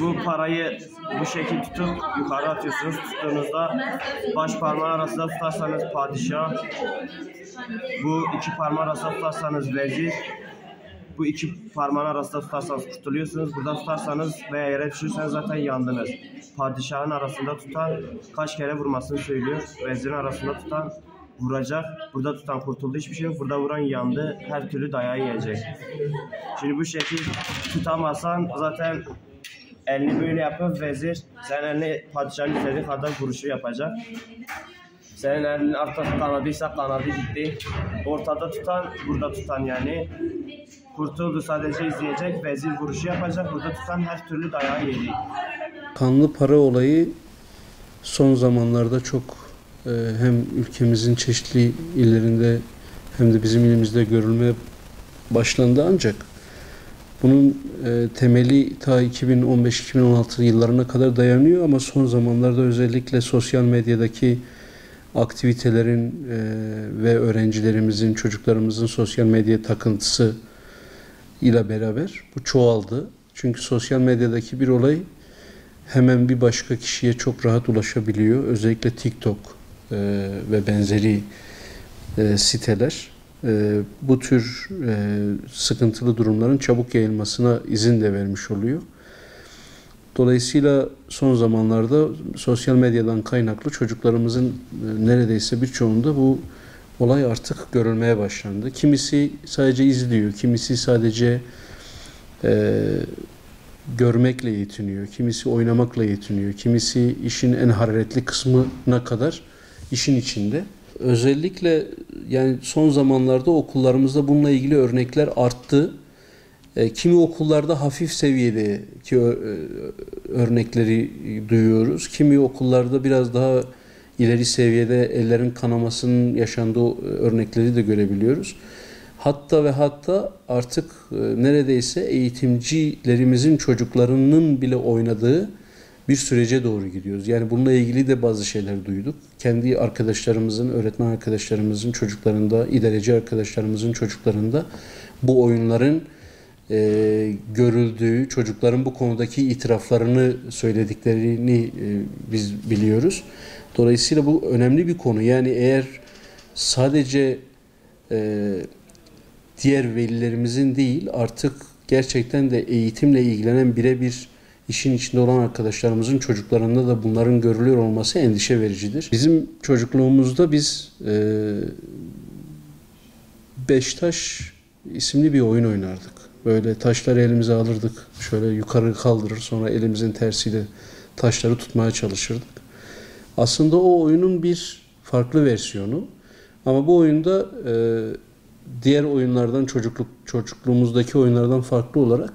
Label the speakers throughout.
Speaker 1: Bu parayı bu şekilde tutup yukarı atıyorsunuz. Tuttuğunuzda baş parmağı arasında tutarsanız padişah, bu iki parmağı arasında tutarsanız vezir, bu iki parmağın arasında tutarsanız kurtuluyorsunuz. Burada tutarsanız veya yere düşürseniz zaten yandınız. Padişahın arasında tutan kaç kere vurmasını söylüyor. Vezirin arasında tutan vuracak. Burada tutan kurtuldu, hiçbir şey yok. Burada vuran yandı. Her türlü dayağı yiyecek. Şimdi bu şekil tutamazsan zaten elini böyle yapıp vezir sen elini padişahın istediği kadar vuruşu yapacak. Senin elinin arkası kanadıysa kanadı gitti. Ortada tutan, burada tutan yani. Kurtuldu, sadece izleyecek, vezir vuruşu yapacak. Burada tutan her türlü dayağı yedi.
Speaker 2: Kanlı para olayı son zamanlarda çok hem ülkemizin çeşitli illerinde hem de bizim ilimizde görülmeye başlandı, ancak bunun temeli ta 2015-2016 yıllarına kadar dayanıyor, ama son zamanlarda özellikle sosyal medyadaki aktivitelerin ve öğrencilerimizin, çocuklarımızın sosyal medya takıntısı ile beraber bu çoğaldı. Çünkü sosyal medyadaki bir olay hemen bir başka kişiye çok rahat ulaşabiliyor. Özellikle TikTok ve benzeri siteler bu tür sıkıntılı durumların çabuk yayılmasına izin de vermiş oluyor. Dolayısıyla son zamanlarda sosyal medyadan kaynaklı çocuklarımızın neredeyse birçoğunda bu olay artık görülmeye başlandı. Kimisi sadece izliyor, kimisi sadece görmekle yetiniyor, kimisi oynamakla yetiniyor, kimisi işin en hararetli kısmına kadar işin içinde. Özellikle yani son zamanlarda okullarımızda bununla ilgili örnekler arttı. Kimi okullarda hafif seviyedeki örnekleri duyuyoruz. Kimi okullarda biraz daha ileri seviyede ellerin kanamasının yaşandığı örnekleri de görebiliyoruz. Hatta ve hatta artık neredeyse eğitimcilerimizin çocuklarının bile oynadığı bir sürece doğru gidiyoruz. Yani bununla ilgili de bazı şeyler duyduk. Kendi arkadaşlarımızın, öğretmen arkadaşlarımızın çocuklarında, idareci arkadaşlarımızın çocuklarında bu oyunların görüldüğü, çocukların bu konudaki itiraflarını söylediklerini biz biliyoruz. Dolayısıyla bu önemli bir konu. Yani eğer sadece diğer velilerimizin değil, artık gerçekten de eğitimle ilgilenen birebir işin içinde olan arkadaşlarımızın çocuklarında da bunların görülüyor olması endişe vericidir. Bizim çocukluğumuzda biz Beştaş isimli bir oyun oynardık. Böyle taşları elimize alırdık, şöyle yukarı kaldırır, sonra elimizin tersiyle taşları tutmaya çalışırdık. Aslında o oyunun bir farklı versiyonu, ama bu oyunda diğer oyunlardan, çocukluğumuzdaki oyunlardan farklı olarak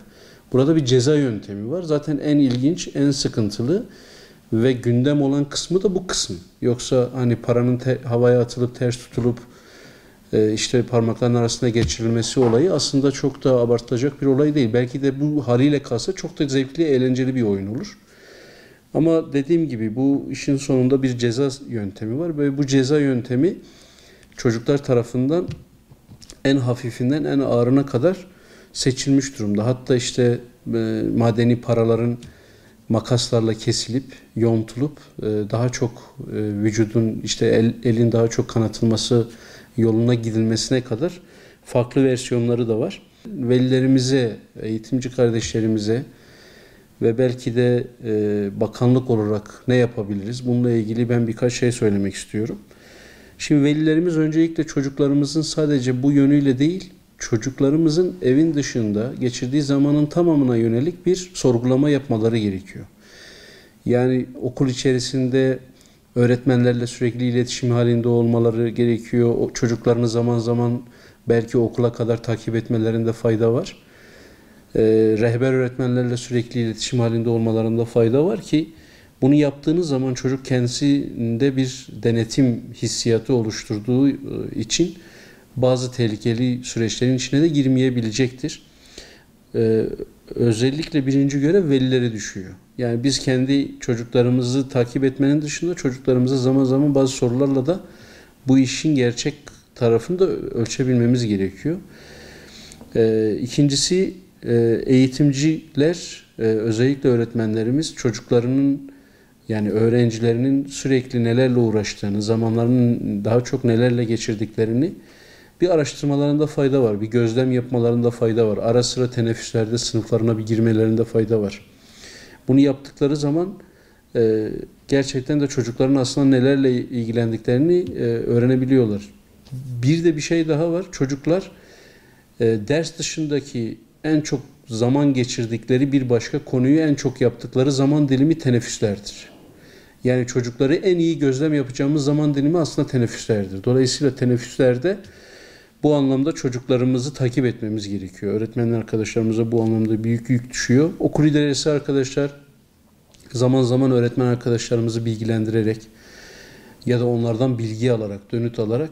Speaker 2: burada bir ceza yöntemi var. Zaten en ilginç, en sıkıntılı ve gündem olan kısmı da bu kısım. Yoksa hani paranın havaya atılıp ters tutulup işte parmakların arasına geçirilmesi olayı aslında çok da abartılacak bir olay değil. Belki de bu haliyle kalsa çok da zevkli, eğlenceli bir oyun olur. Ama dediğim gibi bu işin sonunda bir ceza yöntemi var ve bu ceza yöntemi çocuklar tarafından en hafifinden en ağırına kadar seçilmiş durumda. Hatta işte madeni paraların makaslarla kesilip, yontulup daha çok vücudun, işte elin daha çok kanatılması yoluna gidilmesine kadar farklı versiyonları da var. Velilerimize, eğitimci kardeşlerimize ve belki de bakanlık olarak ne yapabiliriz? Bununla ilgili ben birkaç şey söylemek istiyorum. Şimdi velilerimiz öncelikle çocuklarımızın sadece bu yönüyle değil, çocuklarımızın evin dışında geçirdiği zamanın tamamına yönelik bir sorgulama yapmaları gerekiyor. Yani okul içerisinde öğretmenlerle sürekli iletişim halinde olmaları gerekiyor. O çocuklarını zaman zaman belki okula kadar takip etmelerinde fayda var. Rehber öğretmenlerle sürekli iletişim halinde olmalarında fayda var ki bunu yaptığınız zaman çocuk kendisinde bir denetim hissiyatı oluşturduğu için bazı tehlikeli süreçlerin içine de girmeyebilecektir. Özellikle birinci görev velilere düşüyor. Yani biz kendi çocuklarımızı takip etmenin dışında çocuklarımıza zaman zaman bazı sorularla da bu işin gerçek tarafını da ölçebilmemiz gerekiyor. İkincisi, eğitimciler özellikle öğretmenlerimiz çocuklarının yani öğrencilerinin sürekli nelerle uğraştığını, zamanlarının daha çok nelerle geçirdiklerini bir araştırmalarında fayda var, bir gözlem yapmalarında fayda var. Ara sıra teneffüslerde sınıflarına bir girmelerinde fayda var. Bunu yaptıkları zaman gerçekten de çocukların aslında nelerle ilgilendiklerini öğrenebiliyorlar. Bir de bir şey daha var. Çocuklar ders dışındaki en çok zaman geçirdikleri bir başka konuyu en çok yaptıkları zaman dilimi teneffüslerdir. Yani çocukları en iyi gözlem yapacağımız zaman dilimi aslında teneffüslerdir. Dolayısıyla teneffüslerde bu anlamda çocuklarımızı takip etmemiz gerekiyor. Öğretmen arkadaşlarımıza bu anlamda büyük yük düşüyor. Okul idaresi arkadaşlar zaman zaman öğretmen arkadaşlarımızı bilgilendirerek ya da onlardan bilgi alarak, dönüt alarak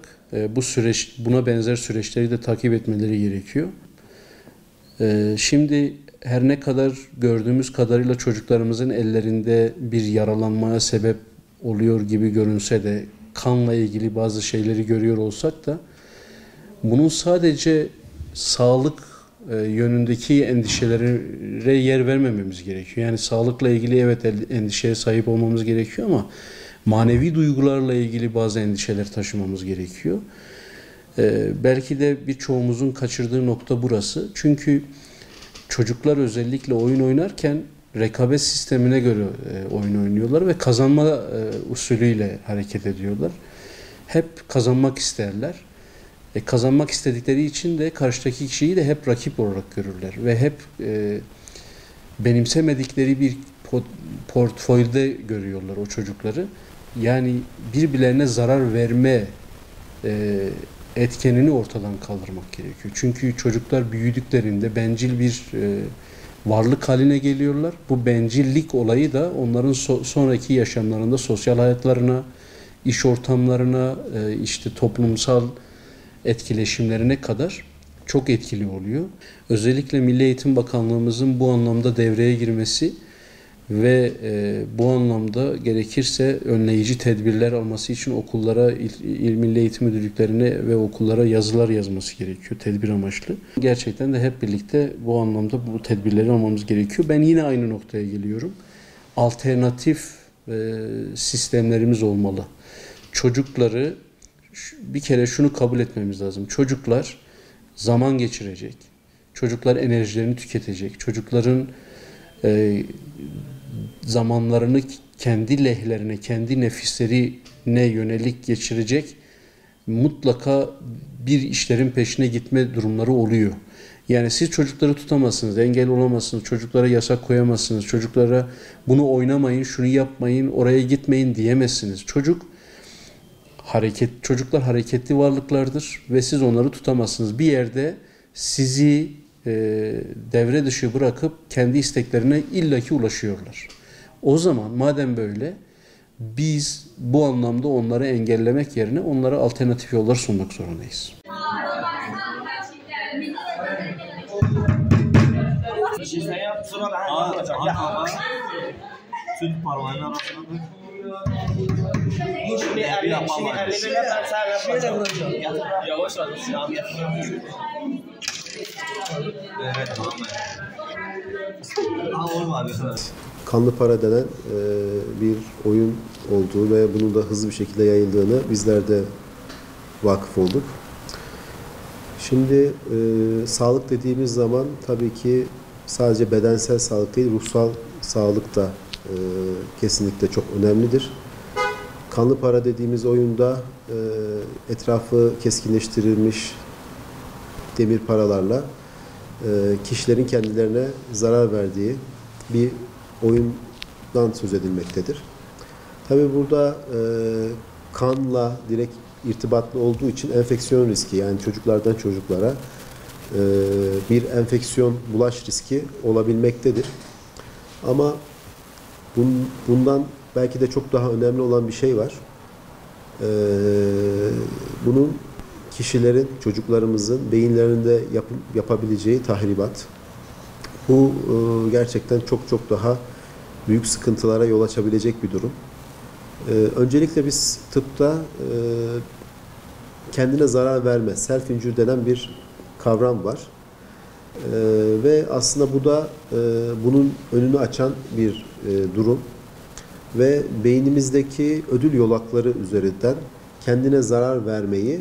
Speaker 2: bu süreç, buna benzer süreçleri de takip etmeleri gerekiyor. Şimdi her ne kadar gördüğümüz kadarıyla çocuklarımızın ellerinde bir yaralanmaya sebep oluyor gibi görünse de kanla ilgili bazı şeyleri görüyor olsak da bunun sadece sağlık yönündeki endişelere yer vermememiz gerekiyor. Yani sağlıkla ilgili evet endişeye sahip olmamız gerekiyor ama manevi duygularla ilgili bazı endişeler taşımamız gerekiyor. Belki de birçoğumuzun kaçırdığı nokta burası. Çünkü çocuklar özellikle oyun oynarken rekabet sistemine göre oyun oynuyorlar ve kazanma usulüyle hareket ediyorlar. Hep kazanmak isterler. Kazanmak istedikleri için de karşıdaki kişiyi de hep rakip olarak görürler ve hep benimsemedikleri bir portföyde görüyorlar o çocukları. Yani birbirlerine zarar verme etkenini ortadan kaldırmak gerekiyor. Çünkü çocuklar büyüdüklerinde bencil bir varlık haline geliyorlar. Bu bencillik olayı da onların sonraki yaşamlarında sosyal hayatlarına, iş ortamlarına, işte toplumsal etkileşimlerine kadar çok etkili oluyor. Özellikle Milli Eğitim Bakanlığımızın bu anlamda devreye girmesi ve bu anlamda gerekirse önleyici tedbirler alması için okullara, İl Milli Eğitim Müdürlüklerine ve okullara yazılar yazması gerekiyor tedbir amaçlı. Gerçekten de hep birlikte bu anlamda bu tedbirleri almamız gerekiyor. Ben yine aynı noktaya geliyorum. Alternatif sistemlerimiz olmalı. Çocukları bir kere şunu kabul etmemiz lazım. Çocuklar zaman geçirecek. Çocuklar enerjilerini tüketecek. Çocukların zamanlarını kendi lehlerine, kendi nefislerine yönelik geçirecek mutlaka bir işlerin peşine gitme durumları oluyor. Yani siz çocukları tutamazsınız, engel olamazsınız, çocuklara yasak koyamazsınız, çocuklara bunu oynamayın, şunu yapmayın, oraya gitmeyin diyemezsiniz. Çocuklar hareketli varlıklardır ve siz onları tutamazsınız. Bir yerde sizi devre dışı bırakıp kendi isteklerine illaki ulaşıyorlar. O zaman madem böyle biz bu anlamda onları engellemek yerine onlara alternatif yollar sunmak zorundayız.
Speaker 3: Tüm parmağının arasına koy. Yavaş ol. Evet, olmadı.
Speaker 4: Kanlı para denen bir oyun olduğu ve bunun da hızlı bir şekilde yayıldığını bizler de vakıf olduk. Şimdi sağlık dediğimiz zaman tabii ki sadece bedensel sağlık değil, ruhsal sağlık da kesinlikle çok önemlidir. Kanlı para dediğimiz oyunda etrafı keskinleştirilmiş demir paralarla kişilerin kendilerine zarar verdiği bir oyundan söz edilmektedir. Tabii burada kanla direkt irtibatlı olduğu için enfeksiyon riski, yani çocuklardan çocuklara bir enfeksiyon bulaş riski olabilmektedir. Ama bundan belki de çok daha önemli olan bir şey var. Bunun kişilerin, çocuklarımızın beyinlerinde yapabileceği tahribat. Bu gerçekten çok daha büyük sıkıntılara yol açabilecek bir durum. Öncelikle biz tıpta kendine zarar verme, self-injure denen bir kavram var. Ve aslında bu da bunun önünü açan bir durum ve beynimizdeki ödül yolakları üzerinden kendine zarar vermeyi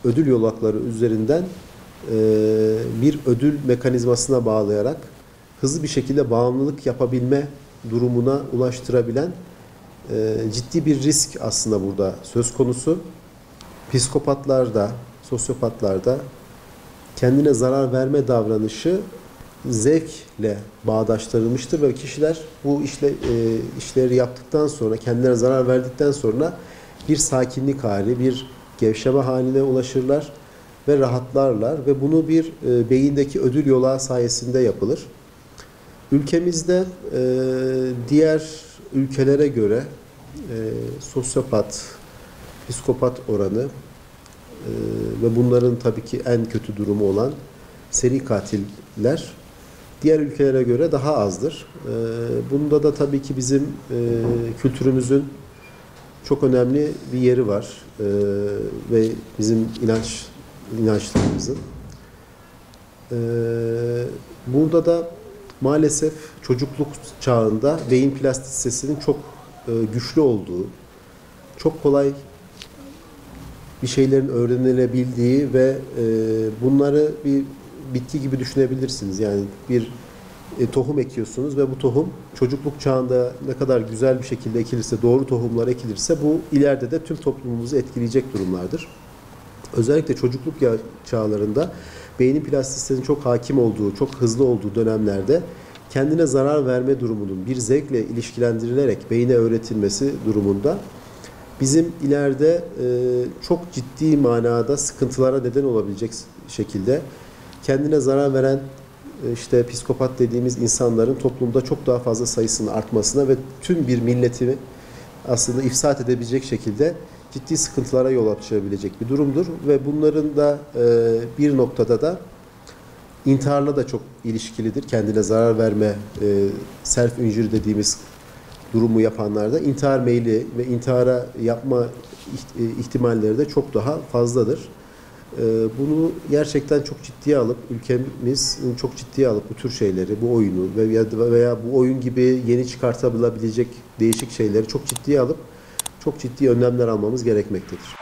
Speaker 4: ödül yolakları üzerinden bir ödül mekanizmasına bağlayarak hızlı bir şekilde bağımlılık yapabilme durumuna ulaştırabilen ciddi bir risk aslında burada söz konusu. Psikopatlarda, sosyopatlarda kendine zarar verme davranışı zevkle bağdaştırılmıştır ve kişiler bu işleri yaptıktan sonra, kendilerine zarar verdikten sonra bir sakinlik hali, bir gevşeme haline ulaşırlar ve rahatlarlar ve bunu bir beyindeki ödül yolağı sayesinde yapılır. Ülkemizde diğer ülkelere göre sosyopat, psikopat oranı ve bunların tabii ki en kötü durumu olan seri katiller diğer ülkelere göre daha azdır. Bunda da tabii ki bizim kültürümüzün çok önemli bir yeri var ve bizim inançlarımızın. Burada da maalesef çocukluk çağında beyin plastisitesinin çok güçlü olduğu, çok kolay bir şeylerin öğrenilebildiği ve bunları bir bitki gibi düşünebilirsiniz. Yani bir tohum ekiyorsunuz ve bu tohum çocukluk çağında ne kadar güzel bir şekilde ekilirse, doğru tohumlar ekilirse bu ileride de tüm toplumumuzu etkileyecek durumlardır. Özellikle çocukluk çağlarında beynin plastisitesinin çok hakim olduğu, çok hızlı olduğu dönemlerde kendine zarar verme durumunun bir zevkle ilişkilendirilerek beyine öğretilmesi durumunda bizim ileride çok ciddi manada sıkıntılara neden olabilecek şekilde kendine zarar veren işte psikopat dediğimiz insanların toplumda çok daha fazla sayısının artmasına ve tüm bir milleti aslında ifsad edebilecek şekilde ciddi sıkıntılara yol açabilecek bir durumdur ve bunların da bir noktada da intiharla da çok ilişkilidir. Kendine zarar verme, self-injury dediğimiz durumu yapanlarda intihar meyli ve intihara yapma ihtimalleri de çok daha fazladır. Bunu gerçekten çok ciddiye alıp, ülkemiz çok ciddiye alıp bu tür şeyleri, bu oyunu veya bu oyun gibi yeni çıkartabilecek değişik şeyleri çok ciddiye alıp çok ciddi önlemler almamız gerekmektedir.